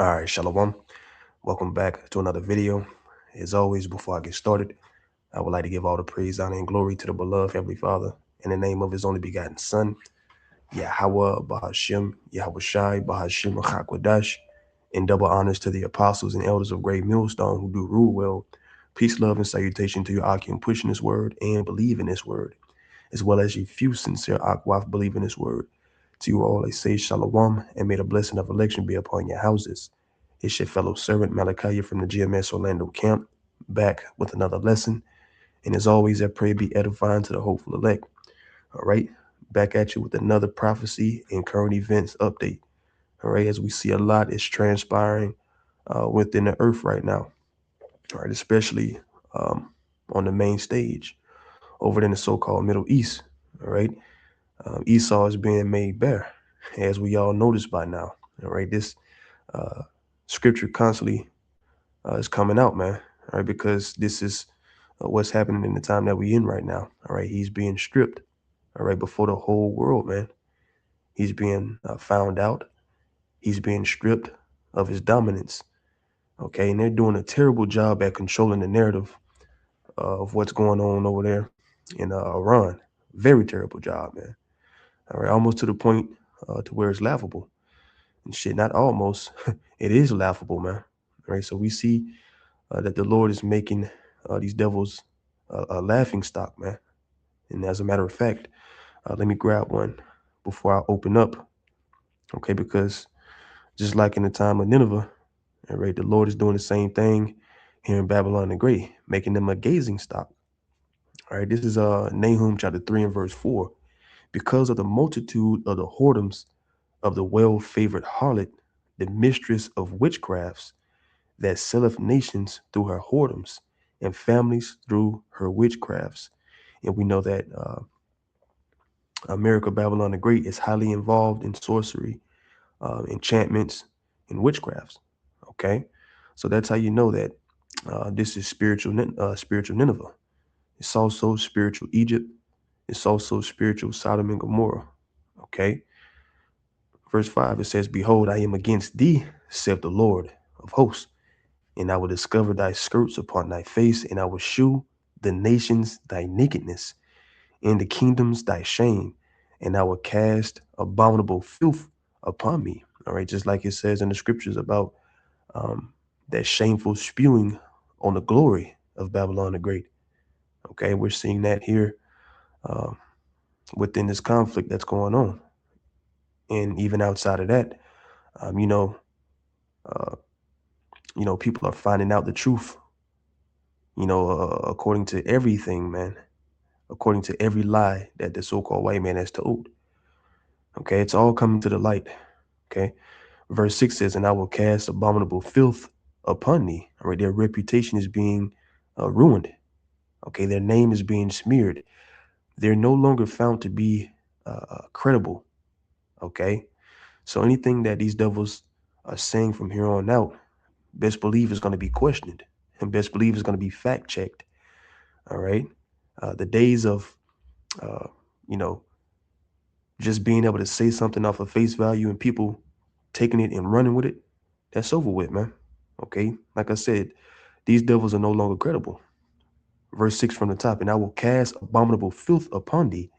All right, Shalom. Welcome back to another video. As always, before I get started, I would like to give all the praise, honor, and glory to the beloved Heavenly Father in the name of His only begotten Son, Yahweh Bahashem, Yahweh Shai, Bahashem Chakwadash, and double honors to the apostles and elders of Great Millstone who do rule well. Peace, love, and salutation to your Akim pushing this word and believe in this word, as well as you few sincere Akwaf believe in this word. To you all, I say Shalom, and may the blessing of election be upon your houses. It's your fellow servant Malachi from the GMS Orlando camp, back with another lesson. And as always, I pray be edifying to the hopeful elect. All right, back at you with another prophecy and current events update. All right, as we see a lot is transpiring within the earth right now. All right, especially on the main stage over in the so-called Middle East. All right, Esau is being made bare, as we all notice by now. All right, this scripture constantly is coming out, man. All right, because this is what's happening in the time that we in right now. All right, he's being stripped. All right, before the whole world, man. He's being found out. He's being stripped of his dominance. Okay, and they're doing a terrible job at controlling the narrative of what's going on over there in Iran. Very terrible job, man. All right, almost to the point to where it's laughable. And shit, not almost. It is laughable, man. All right, so we see that the Lord is making these devils a laughing stock, man. And as a matter of fact, let me grab one before I open up. Okay, because just like in the time of Nineveh, all right, the Lord is doing the same thing here in Babylon the Great, making them a gazing stock. All right, this is Nahum chapter 3 and verse 4. Because of the multitude of the whoredoms of the well-favored harlot, the mistress of witchcrafts, that selleth nations through her whoredoms, and families through her witchcrafts. And we know that America, Babylon the Great, is highly involved in sorcery, enchantments, and witchcrafts. Okay, so that's how you know that this is spiritual Nineveh. It's also spiritual Egypt. It's also spiritual Sodom and Gomorrah. Okay, verse 5, it says, "Behold, I am against thee, saith the Lord of hosts, and I will discover thy skirts upon thy face, and I will shew the nations thy nakedness, and the kingdoms thy shame, and I will cast abominable filth upon me." All right, just like it says in the scriptures about that shameful spewing on the glory of Babylon the Great. Okay, we're seeing that here uh, within this conflict that's going on, and even outside of that, um, you know, uh, people are finding out the truth. According to everything, man, according to every lie that the so-called white man has told. Okay, it's all coming to the light. Okay, verse 6 says, "And I will cast abominable filth upon thee." All right, their reputation is being ruined. Okay, their name is being smeared. They're no longer found to be credible. Okay, so anything that these devils are saying from here on out, best believe is going to be questioned, and best believe is going to be fact checked. All right, the days of uh, you know just being able to say something off of face value and people taking it and running with it, that's over with, man. Okay, like I said, these devils are no longer credible. Verse 6 from the top, "And I will cast abominable filth upon thee,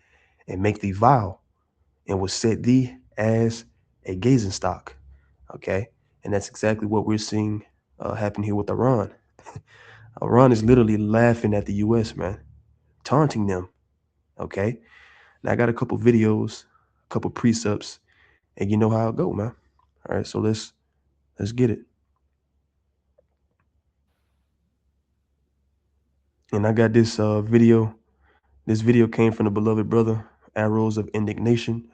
and make thee vile, and will set thee as a gazing stock." Okay, and that's exactly what we're seeing happen here with Iran. Iran is literally laughing at the U.S., man, taunting them. Okay, now I got a couple videos, a couple precepts, and you know how it go, man. All right, so let's get it. And I got this video. This video came from the beloved brother, Arrows of Indignation.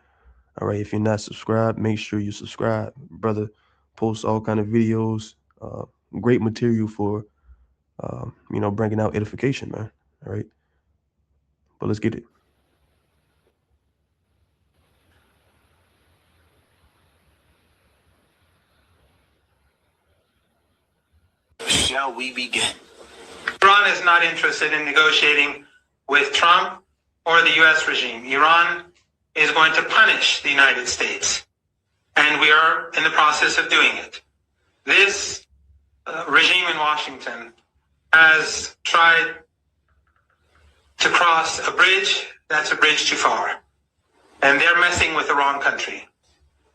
All right, if you're not subscribed, make sure you subscribe. Brother posts all kind of videos, uh, great material for, bringing out edification, man. All right, but let's get it. Shall we begin? Iran is not interested in negotiating with Trump or the U.S. regime. Iran is going to punish the United States, and we are in the process of doing it. This regime in Washington has tried to cross a bridge that's a bridge too far. And they're messing with the wrong country.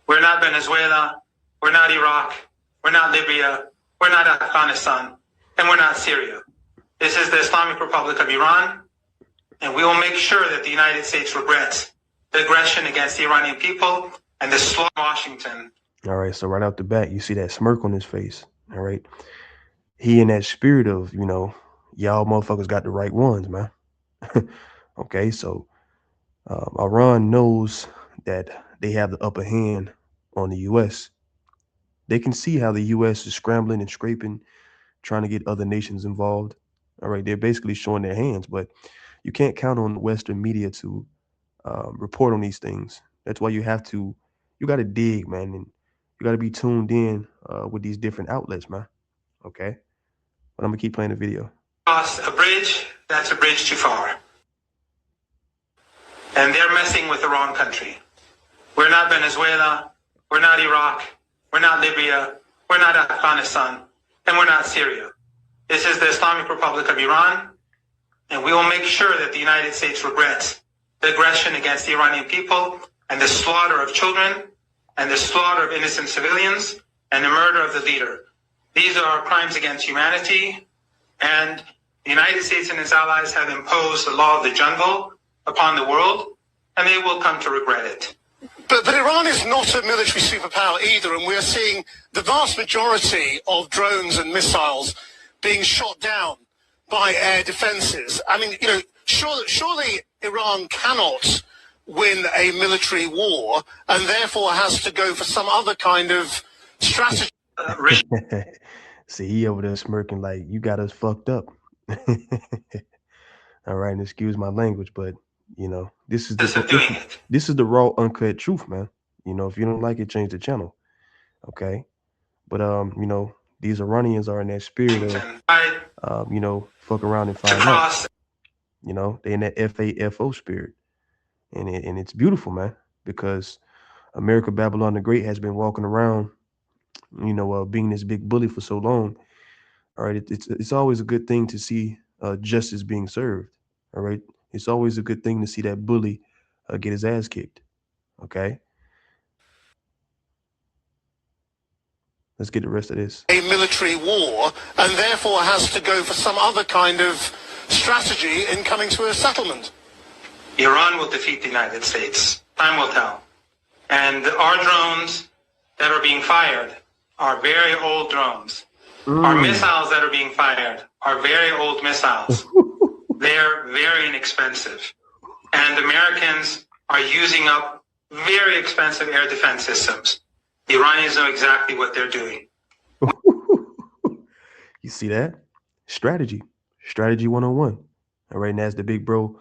We're not Venezuela, we're not Iraq, we're not Libya, we're not Afghanistan, and we're not Syria. This is the Islamic Republic of Iran, and we will make sure that the United States regrets the aggression against the Iranian people and the slaughter of Washington. All right, so right out the bat, you see that smirk on his face. All right. He in that spirit of, y'all motherfuckers got the right ones, man. Okay, so Iran knows that they have the upper hand on the U.S. They can see how the U.S. is scrambling and scraping, trying to get other nations involved. All right, they're basically showing their hands, but you can't count on the Western media to report on these things. That's why you got to dig, man, and you got to be tuned in with these different outlets, man. Okay, but I'm gonna keep playing the video. Cross a bridge that's a bridge too far. And they're messing with the wrong country. We're not Venezuela, we're not Iraq, we're not Libya, we're not Afghanistan, and we're not Syria. This is the Islamic Republic of Iran, and we will make sure that the United States regrets the aggression against the Iranian people and the slaughter of children and the slaughter of innocent civilians and the murder of the leader. These are crimes against humanity, and the United States and its allies have imposed the law of the jungle upon the world, and they will come to regret it. But Iran is not a military superpower either, and we're seeing the vast majority of drones and missiles being shot down by air defenses. I mean, surely Iran cannot win a military war and therefore has to go for some other kind of strategy. See, he over there smirking like, you got us fucked up. All right, and excuse my language, but this is the raw, uncut truth, man. If you don't like it, change the channel. Okay, but these Iranians are in that spirit of fuck around and find out. They in that FAFO spirit, and it's beautiful, man, because America Babylon the Great has been walking around, being this big bully for so long. All right, it's always a good thing to see justice being served. All right, it's always a good thing to see that bully get his ass kicked. Okay, let's get the rest of this. A military war, and therefore has to go for some other kind of strategy in coming to a settlement. Iran will defeat the United States. Time will tell. And our drones that are being fired are very old drones. Our missiles that are being fired are very old missiles. They're very inexpensive. And Americans are using up very expensive air defense systems. The Iranians know exactly what they're doing. You see that? Strategy 101. All right, and as the big bro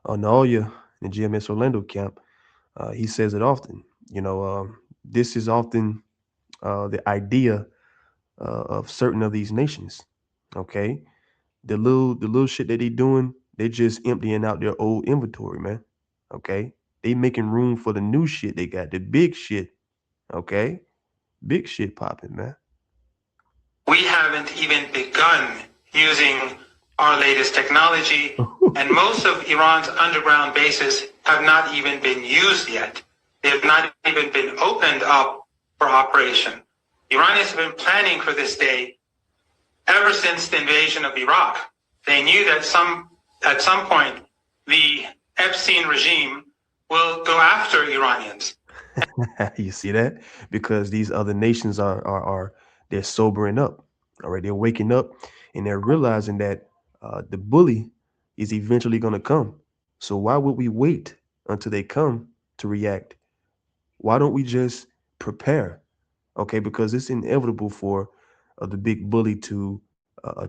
Naoya in the GMS Orlando camp, he says it often. This is often the idea of certain of these nations. Okay, the little shit that they doing, they just emptying out their old inventory, man. Okay, they making room for the new shit they got, the big shit. Okay, big shit popping, man. We haven't even begun using our latest technology, and most of Iran's underground bases have not even been used yet. They have not even been opened up for operation. Iranians have been planning for this day ever since the invasion of Iraq. They knew that at some point the Epstein regime will go after Iranians. You see that? Because these other nations they're sobering up. All right, they're waking up and they're realizing that the bully is eventually going to come. So why would we wait until they come to react? Why don't we just prepare? Okay, because it's inevitable for the big bully to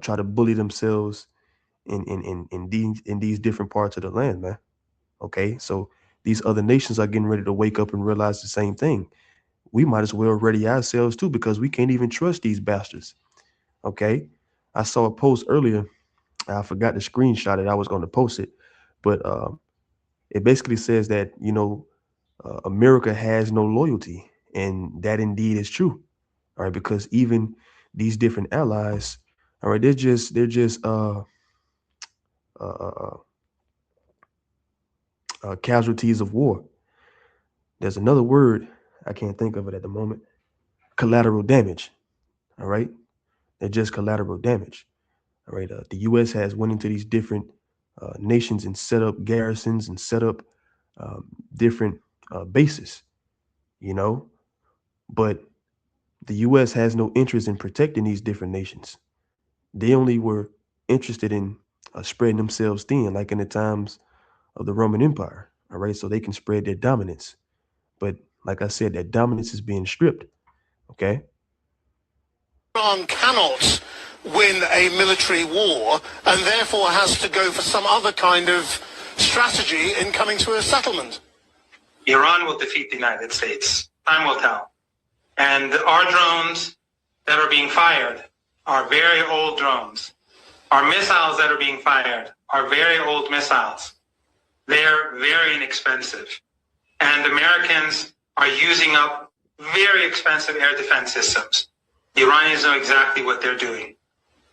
try to bully themselves in these different parts of the land, man. Okay, so these other nations are getting ready to wake up and realize the same thing. We might as well ready ourselves too, because we can't even trust these bastards. Okay, I saw a post earlier. I forgot to screenshot it. I was going to post it, but it basically says that America has no loyalty, and that indeed is true. All right, because even these different allies, all right, uh, uh, casualties of war. There's another word, I can't think of it at the moment. Collateral damage. All right, they're just collateral damage. All right, the U.S. has went into these different nations and set up garrisons and set up um, different bases. You know, but the U.S. has no interest in protecting these different nations. They only were interested in spreading themselves thin, like in the times of the Roman Empire. All right, so they can spread their dominance. But like I said, that dominance is being stripped. Okay. Iran cannot win a military war and therefore has to go for some other kind of strategy in coming to a settlement. Iran will defeat the United States. Time will tell. And our drones that are being fired are very old drones. Our missiles that are being fired are very old missiles. They're very inexpensive. And Americans are using up very expensive air defense systems. The Iranians know exactly what they're doing.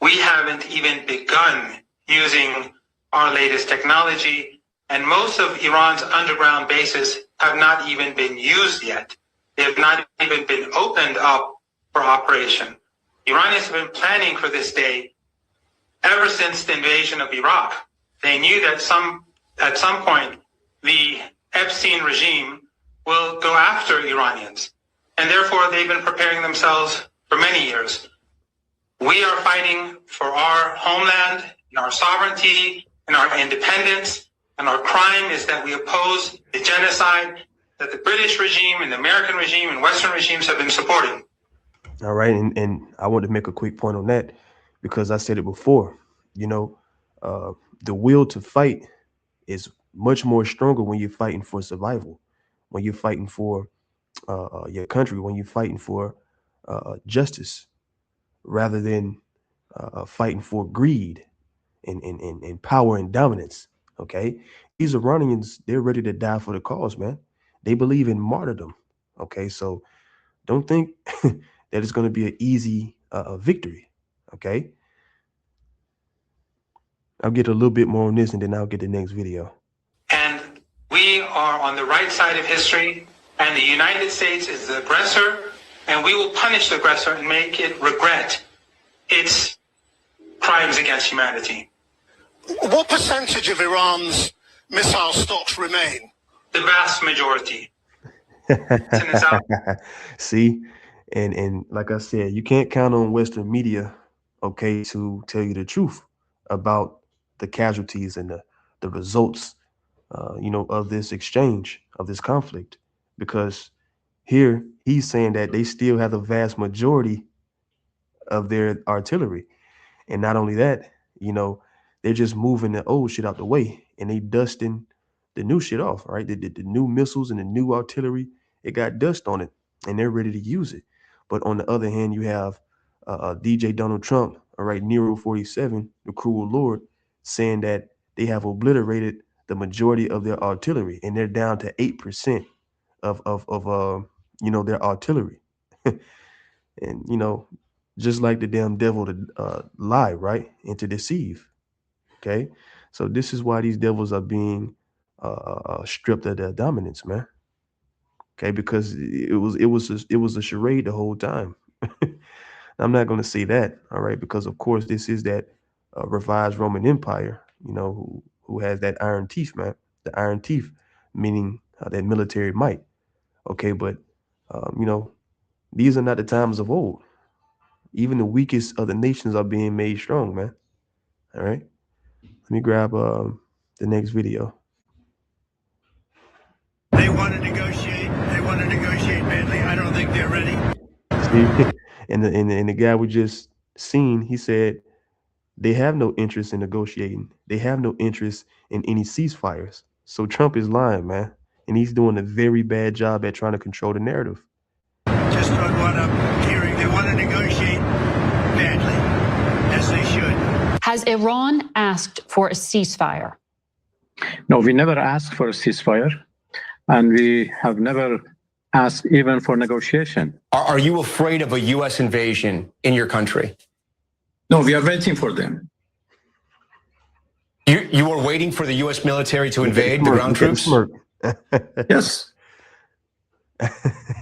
We haven't even begun using our latest technology, and most of Iran's underground bases have not even been used yet. They have not even been opened up for operation. Iranians have been planning for this day ever since the invasion of Iraq. They knew that at some point the Epstein regime will go after Iranians, and therefore they've been preparing themselves for many years. We are fighting for our homeland and our sovereignty and our independence, and our crime is that we oppose the genocide that the British regime and the American regime and Western regimes have been supporting. All right, and I want to make a quick point on that because I said it before. You know, the will to fight is much more stronger when you're fighting for survival, when you're fighting for your country, when you're fighting for justice, rather than fighting for greed and power and dominance. Okay, these Iranians, they're ready to die for the cause, man. They believe in martyrdom. Okay, so don't think that it's going to be an easy victory. Okay, I'll get a little bit more on this, and then I'll get the next video. And we are on the right side of history, and the United States is the aggressor, and we will punish the aggressor and make it regret its crimes against humanity. What percentage of Iran's missile stocks remain? The vast majority. See, and like I said, you can't count on Western media, okay, to tell you the truth about the casualties and the results, of this exchange, of this conflict, because here he's saying that they still have the vast majority of their artillery. And not only that, they're just moving the old shit out the way and they dusting the new shit off, right? The new missiles and the new artillery, it got dust on it and they're ready to use it. But on the other hand, you have DJ Donald Trump, all right, Nero 47, the cruel Lord, saying that they have obliterated the majority of their artillery and they're down to 8% of their artillery. And, just like the damn devil to lie, right? And to deceive. Okay. So this is why these devils are being stripped of their dominance, man. Okay, because it was a charade the whole time. I'm not going to say that, all right, because of course this is that revised Roman Empire, who has that iron teeth, man. The iron teeth, meaning that military might. Okay, but these are not the times of old. Even the weakest of the nations are being made strong, man. All right. Let me grab the next video. They want to negotiate. They want to negotiate badly. I don't think they're ready. See, and the guy we just seen, he said they have no interest in negotiating. They have no interest in any ceasefires. So Trump is lying, man, and he's doing a very bad job at trying to control the narrative. Just on what I'm hearing, they want to negotiate badly, as they should. Has Iran asked for a ceasefire? No, we never asked for a ceasefire, and we have never ask even for negotiation. Are you afraid of a U.S. invasion in your country? No, we are waiting for them. You are waiting for the U.S. military to invade the ground troops? Yes.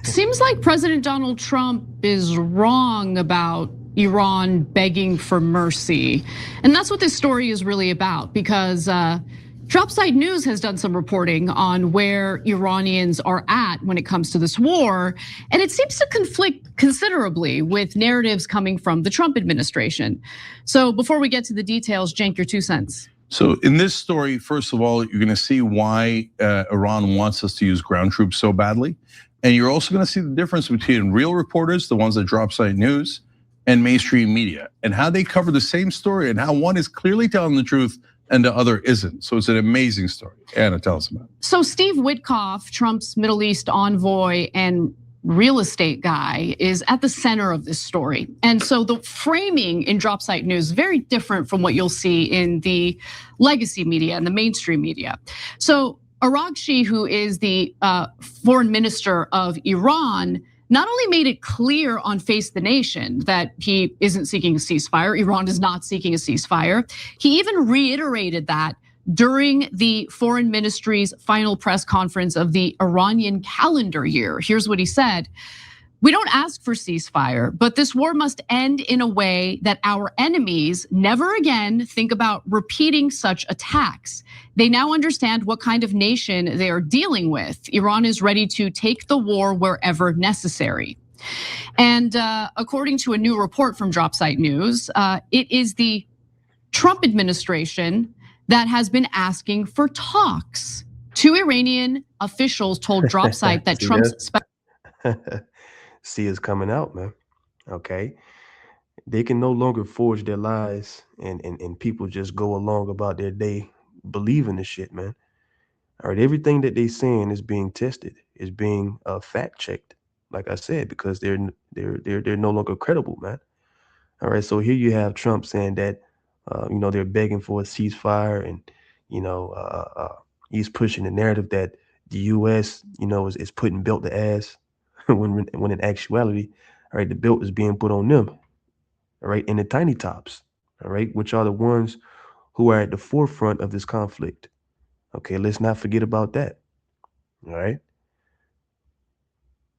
Seems like President Donald Trump is wrong about Iran begging for mercy. And that's what this story is really about, because Dropsite News has done some reporting on where Iranians are at when it comes to this war. And it seems to conflict considerably with narratives coming from the Trump administration. So before we get to the details, Cenk, your 2 cents. So in this story, first of all, you're gonna see why Iran wants us to use ground troops so badly. And you're also gonna see the difference between real reporters, the ones that Dropsite News, and mainstream media, and how they cover the same story and how one is clearly telling the truth and the other isn't. So it's an amazing story. Anna, tell us about it. So Steve Witkoff, Trump's Middle East envoy and real estate guy, is at the center of this story. And so the framing in Dropsite News is very different from what you'll see in the legacy media and the mainstream media. So Araghchi, who is the foreign minister of Iran, not only made it clear on Face the Nation that he isn't seeking a ceasefire, Iran is not seeking a ceasefire, he even reiterated that during the foreign ministry's final press conference of the Iranian calendar year. Here's what he said: "We don't ask for ceasefire, but this war must end in a way that our enemies never again think about repeating such attacks. They now understand what kind of nation they are dealing with. Iran is ready to take the war wherever necessary." And according to a new report from Dropsite News, it is the Trump administration that has been asking for talks. 2 Iranian officials told Dropsite that Trump's See, it's coming out, man. Okay, they can no longer forge their lies, and people just go along about their day believing the shit, man. All right, everything that they saying is being tested, is being fact checked. Like I said, because they're no longer credible, man. All right, so here you have Trump saying that they're begging for a ceasefire, and he's pushing the narrative that the U.S. is putting belt to ass when in actuality, all right, the belt is being put on them, all right, in the tiny tops, all right, which are the ones who are at the forefront of this conflict. Okay, let's not forget about that. All right.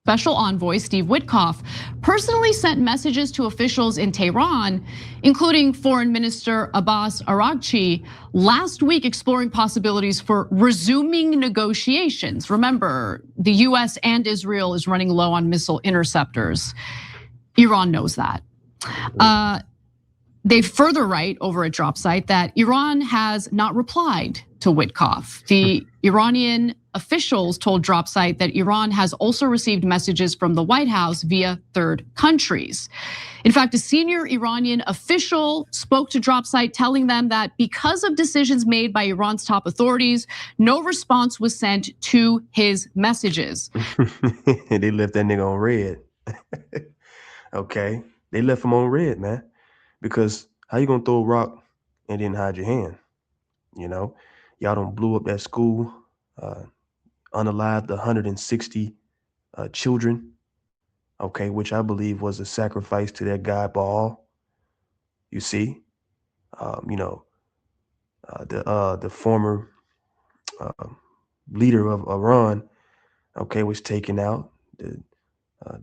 Special envoy Steve Witkoff personally sent messages to officials in Tehran, including Foreign Minister Abbas Araghchi, last week exploring possibilities for resuming negotiations. Remember, the US and Israel is running low on missile interceptors. Iran knows that. They further write over at Dropsite that Iran has not replied to Witkoff. The Iranian officials told Dropsite that Iran has also received messages from the White House via third countries. In fact, a senior Iranian official spoke to Dropsite, telling them that because of decisions made by Iran's top authorities, no response was sent to his messages. They left that nigga on red. Okay, they left him on red, man. Because how you gonna throw a rock and then hide your hand? Y'all don't blew up that school, unalived 160 children, okay, which I believe was a sacrifice to that guy Baal. You see, the former leader of Iran, okay, was taken out. The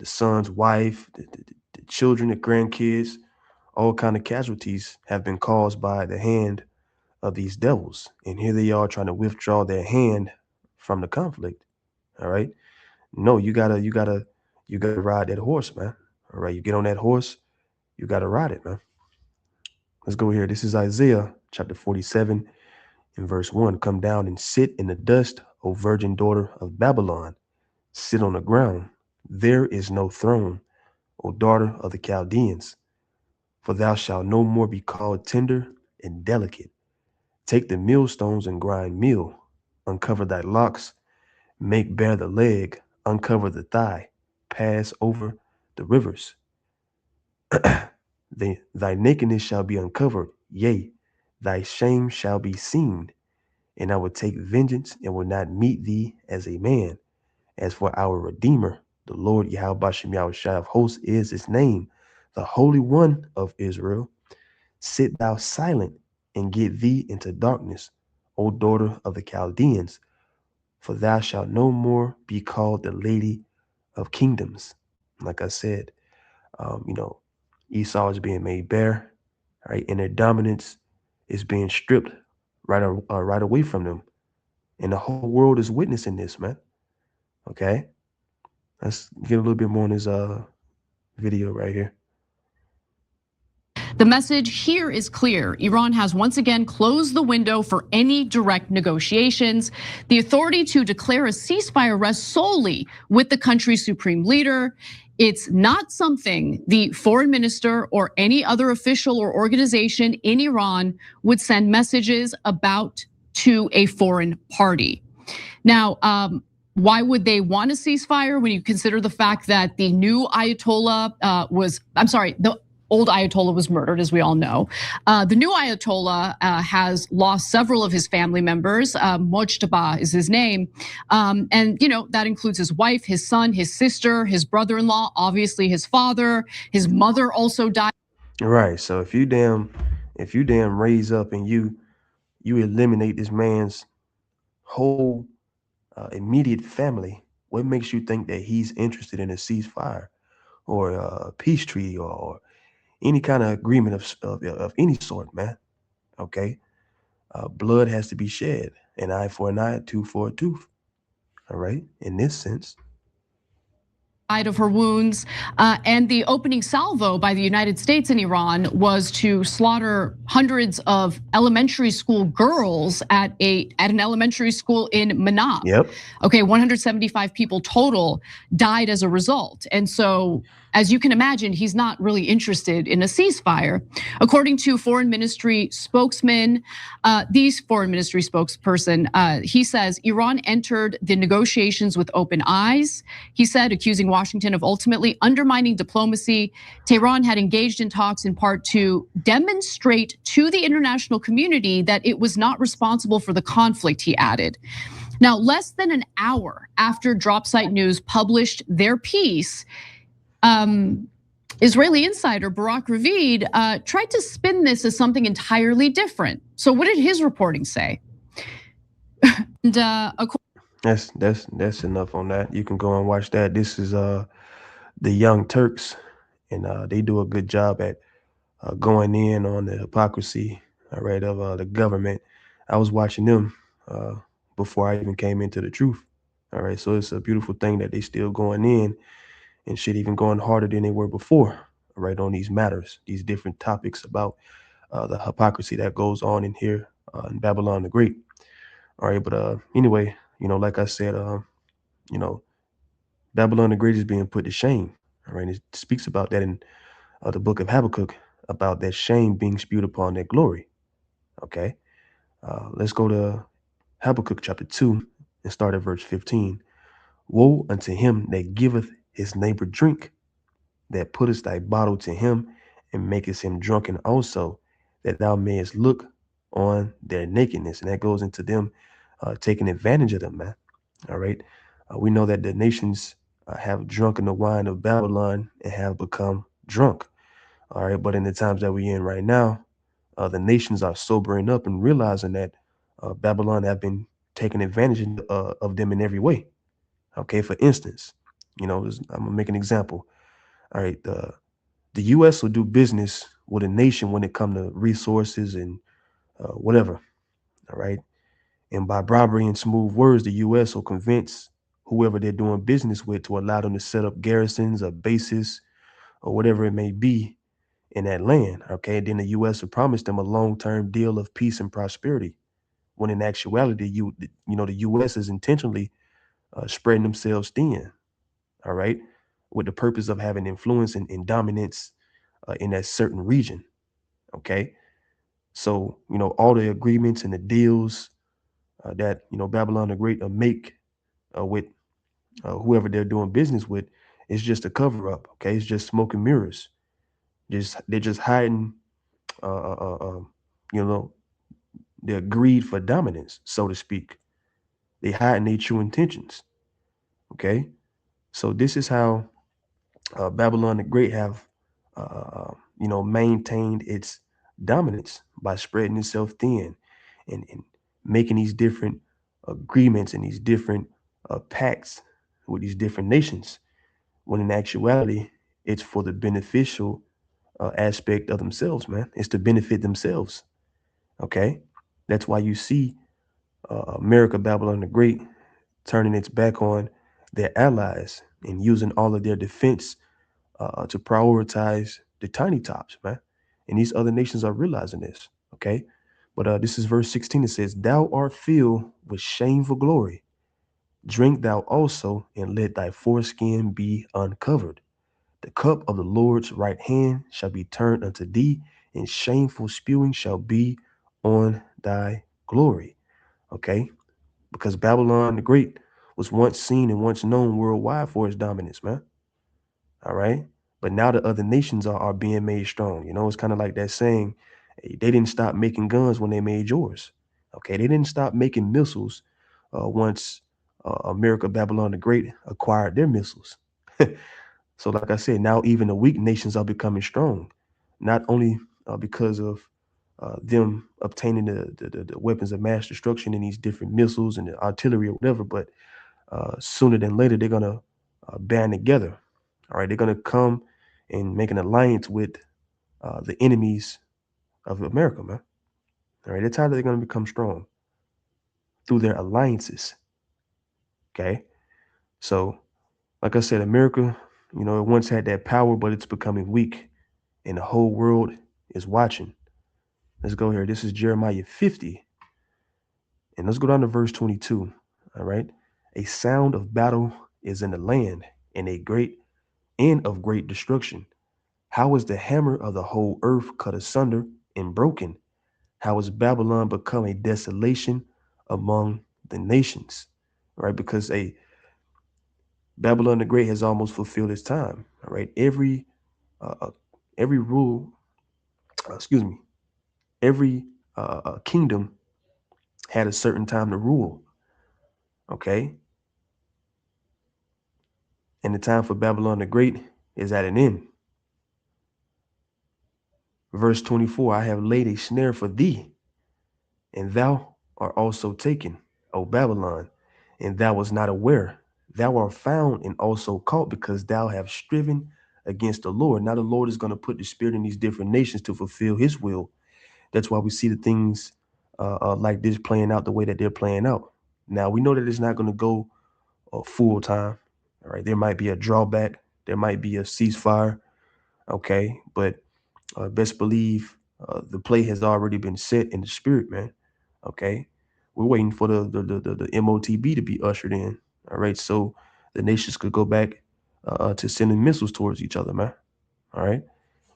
son's wife, the children, the grandkids. All kind of casualties have been caused by the hand of these devils. And here they are trying to withdraw their hand from the conflict. All right. No, you gotta ride that horse, man. All right. You get on that horse, you gotta ride it, man. Let's go here. This is Isaiah chapter 47 and verse 1. "Come down and sit in the dust, O virgin daughter of Babylon. Sit on the ground. There is no throne, O daughter of the Chaldeans. For thou shalt no more be called tender and delicate. Take the millstones and grind meal. Uncover thy locks, make bare the leg, uncover the thigh, pass over the rivers. Thy nakedness shall be uncovered, yea, thy shame shall be seen. And I will take vengeance and will not meet thee as a man, As for our Redeemer, the Lord Yahweh Shem Yahushua of hosts is his name, the Holy One of Israel. Sit thou silent and get thee into darkness, O daughter of the Chaldeans, for thou shalt no more be called the Lady of Kingdoms. Like I said, Esau is being made bare, right, and their dominance is being stripped right away from them, and the whole world is witnessing this, man. Okay, let's get a little bit more on this video right here. The message here is clear. Iran has once again closed the window for any direct negotiations. The authority to declare a ceasefire rests solely with the country's supreme leader. It's not something the foreign minister or any other official or organization in Iran would send messages about to a foreign party. Now, why would they want a ceasefire when you consider the fact that the new Ayatollah the old Ayatollah was murdered, as we all know. The new Ayatollah has lost several of his family members. Mojtaba is his name. And that includes his wife, his son, his sister, his brother-in-law, obviously his father. His mother also died. Right. So if you damn raise up and you eliminate this man's whole immediate family, what makes you think that he's interested in a ceasefire or a peace treaty or any kind of agreement of any sort, man? Okay, blood has to be shed, an eye for an eye, a tooth for a tooth. All right, in this sense. Of her wounds, and the opening salvo by the United States in Iran was to slaughter hundreds of elementary school girls at an elementary school in Manab. Yep. Okay, 175 people total died as a result, and so, as you can imagine, he's not really interested in a ceasefire. According to foreign ministry spokesman, spokesperson, he says Iran entered the negotiations with open eyes. He said, accusing Washington of ultimately undermining diplomacy. Tehran had engaged in talks in part to demonstrate to the international community that it was not responsible for the conflict, he added. Now, less than an hour after Dropsite News published their piece, Israeli insider Barak Ravid tried to spin this as something entirely different. So what did his reporting say? And that's enough on that. You can go and watch that. This is the Young Turks, and they do a good job at going in on the hypocrisy, all right, of the government. I was watching them before I even came into the truth. All right, so it's a beautiful thing that they still going in and shit, even going harder than they were before, right, on these matters, these different topics about the hypocrisy that goes on in here in Babylon the Great. All right, but anyway, like I said, Babylon the Great is being put to shame. All right, it speaks about that in the book of Habakkuk, about that shame being spewed upon their glory. Okay, let's go to Habakkuk chapter 2 and start at verse 15. Woe unto him that giveth his neighbor drink, that puttest thy bottle to him, and makest him drunken also, that thou mayest look on their nakedness. And that goes into them taking advantage of them, man. All right. We know that the nations have drunken the wine of Babylon and have become drunk. All right. But in the times that we're in right now, the nations are sobering up and realizing that Babylon have been taking advantage of them in every way. Okay. For instance, I'm gonna make an example. All right. The U.S. will do business with a nation when it comes to resources and whatever. All right. And by bribery and smooth words, the U.S. will convince whoever they're doing business with to allow them to set up garrisons or bases or whatever it may be in that land. Okay. Then the U.S. will promise them a long-term deal of peace and prosperity, when in actuality, the U.S. is intentionally spreading themselves thin. All right. With the purpose of having influence and dominance in that certain region. Okay. So, all the agreements and the deals that, Babylon the Great make with whoever they're doing business with is just a cover up. Okay. It's just smoke and mirrors. They're just hiding, their greed for dominance, so to speak. They hiding their true intentions. Okay, so this is how Babylon the Great have, maintained its dominance by spreading itself thin and making these different agreements and these different pacts with these different nations. When in actuality, it's for the beneficial aspect of themselves, man. It's to benefit themselves. Okay, that's why you see America, Babylon the Great, turning its back on their allies and using all of their defense to prioritize the tiny tops, man. And these other nations are realizing this. Okay, but this is verse 16. It says, "Thou art filled with shameful glory. Drink thou also, and let thy foreskin be uncovered. The cup of the Lord's right hand shall be turned unto thee, and shameful spewing shall be on thy glory." Okay, because Babylon the Great was once seen and once known worldwide for its dominance, man. All right. But now the other nations are being made strong. It's kind of like that saying, hey, they didn't stop making guns when they made yours. Okay. They didn't stop making missiles once America, Babylon the Great acquired their missiles. So, like I said, now even the weak nations are becoming strong, not only because of them obtaining the weapons of mass destruction and these different missiles and the artillery or whatever, but sooner than later, they're going to band together. All right. They're going to come and make an alliance with the enemies of America, man. All right. That's how they're going to become strong through their alliances. Okay. So, like I said, America, it once had that power, but it's becoming weak, and the whole world is watching. Let's go here. This is Jeremiah 50. And let's go down to verse 22. All right. A sound of battle is in the land, and a great and of great destruction. How is the hammer of the whole earth cut asunder and broken? How is Babylon become a desolation among the nations? Right? Because Babylon the Great has almost fulfilled its time. All right. Uh, uh, every rule, excuse me, every kingdom had a certain time to rule. Okay. And the time for Babylon the Great is at an end. Verse 24, I have laid a snare for thee, and thou art also taken, O Babylon, and thou was not aware. Thou art found and also caught, because thou have striven against the Lord. Now the Lord is going to put the spirit in these different nations to fulfill his will. That's why we see the things like this playing out the way that they're playing out. Now we know that it's not going to go full time. All right. There might be a drawback. There might be a ceasefire. Okay. But best believe the play has already been set in the spirit, man. Okay, we're waiting for the MOTB to be ushered in. All right, so the nations could go back to sending missiles towards each other, man. All right,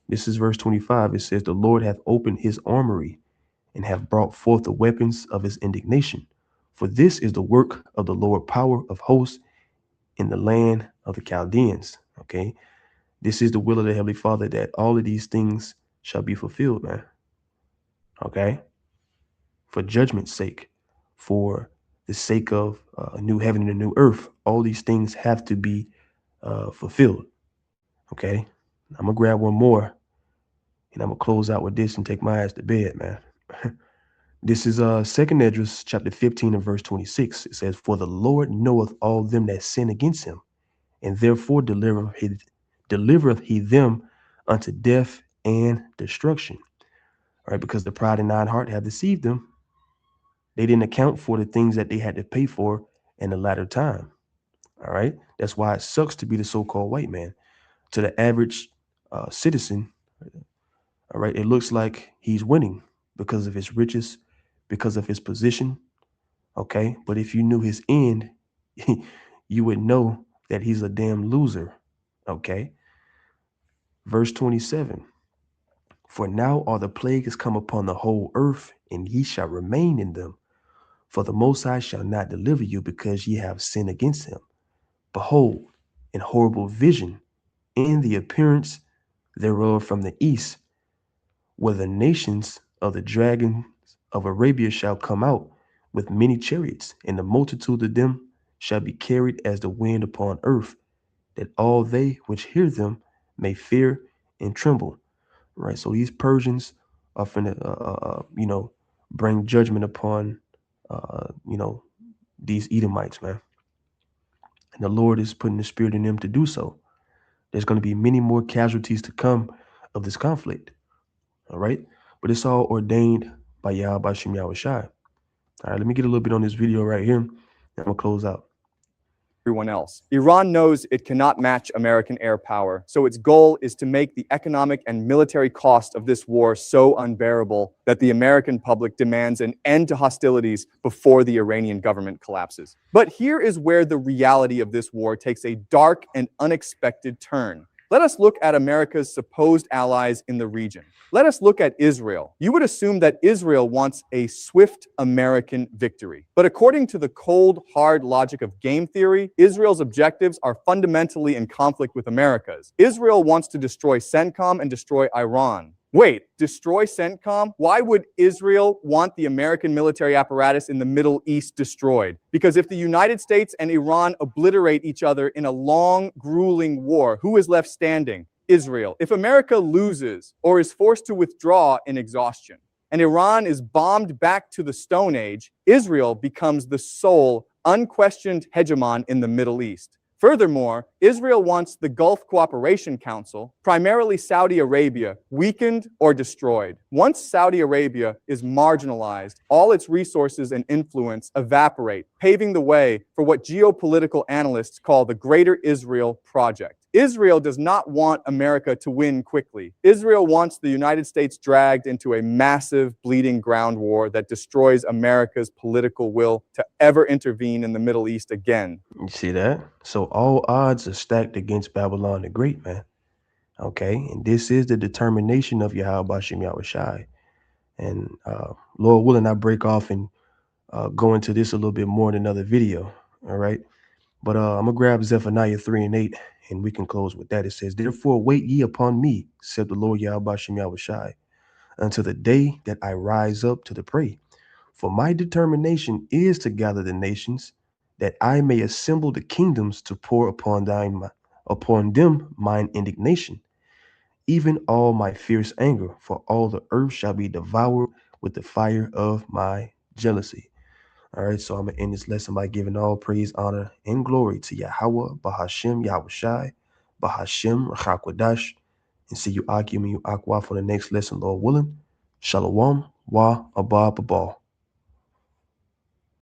this is verse 25. It says, "The Lord hath opened his armory and have brought forth the weapons of his indignation. For this is the work of the Lord power of hosts in the land of the Chaldeans." Okay, this is the will of the Heavenly Father, that all of these things shall be fulfilled, man. Okay, for judgment's sake, for the sake of a new heaven and a new earth, all these things have to be fulfilled. Okay, I'm gonna grab one more, and I'm gonna close out with this and take my ass to bed, man. This is Second Esdras chapter 15 and verse 26. It says, "For the Lord knoweth all them that sin against him, and therefore delivereth he them unto death and destruction." All right, because the pride and nine heart have deceived them. They didn't account for the things that they had to pay for in the latter time. All right. That's why it sucks to be the so-called white man. To the average citizen, all right, it looks like he's winning because of his riches, because of his position. Okay. But if you knew his end, you would know that he's a damn loser. Okay. Verse 27. For now are the plagues come upon the whole earth, and ye shall remain in them. For the Most High shall not deliver you, because ye have sinned against him. Behold, an horrible vision in the appearance thereof from the east, where the nations of the dragons of Arabia shall come out with many chariots, and the multitude of them shall be carried as the wind upon earth, that all they which hear them may fear and tremble. Right. So these Persians are finna, bring judgment upon, these Edomites, man. And the Lord is putting the spirit in them to do so. There's going to be many more casualties to come of this conflict. All right. But it's all ordained by Yahweh Bashem Yahweh Shai. All right. Let me get a little bit on this video right here. And I'm going to close out. Everyone else. Iran knows it cannot match American air power, so its goal is to make the economic and military cost of this war so unbearable that the American public demands an end to hostilities before the Iranian government collapses. But here is where the reality of this war takes a dark and unexpected turn. Let us look at America's supposed allies in the region. Let us look at Israel. You would assume that Israel wants a swift American victory. But according to the cold, hard logic of game theory, Israel's objectives are fundamentally in conflict with America's. Israel wants to destroy CENTCOM and destroy Iran. Wait, destroy CENTCOM? Why would Israel want the American military apparatus in the Middle East destroyed? Because if the United States and Iran obliterate each other in a long, grueling war, who is left standing? Israel. If America loses or is forced to withdraw in exhaustion, and Iran is bombed back to the Stone Age, Israel becomes the sole, unquestioned hegemon in the Middle East. Furthermore, Israel wants the Gulf Cooperation Council, primarily Saudi Arabia, weakened or destroyed. Once Saudi Arabia is marginalized, all its resources and influence evaporate, paving the way for what geopolitical analysts call the Greater Israel Project. Israel does not want America to win quickly. Israel wants the United States dragged into a massive bleeding ground war that destroys America's political will to ever intervene in the Middle East again. You see that? So all odds are stacked against Babylon the Great, man. Okay. And this is the determination of Yahweh Bashem Yahweh Shai. And Lord willing, I break off and go into this a little bit more in another video. All right. But I'm going to grab Zephaniah 3 and 8, and we can close with that. It says, therefore wait ye upon me, said the Lord Yahweh Bashem Yahweh Shai, until the day that I rise up to the prey. For my determination is to gather the nations, that I may assemble the kingdoms to pour upon them mine indignation, even all my fierce anger, for all the earth shall be devoured with the fire of my jealousy. All right, so I'm going to end this lesson by giving all praise, honor, and glory to Yahweh, Bahashem, Yahweh Shai, Bahashem, Rachakwadash, and see you Akim and you Akwa for the next lesson, Lord willing. Shalom, Wa, Abba, Babal.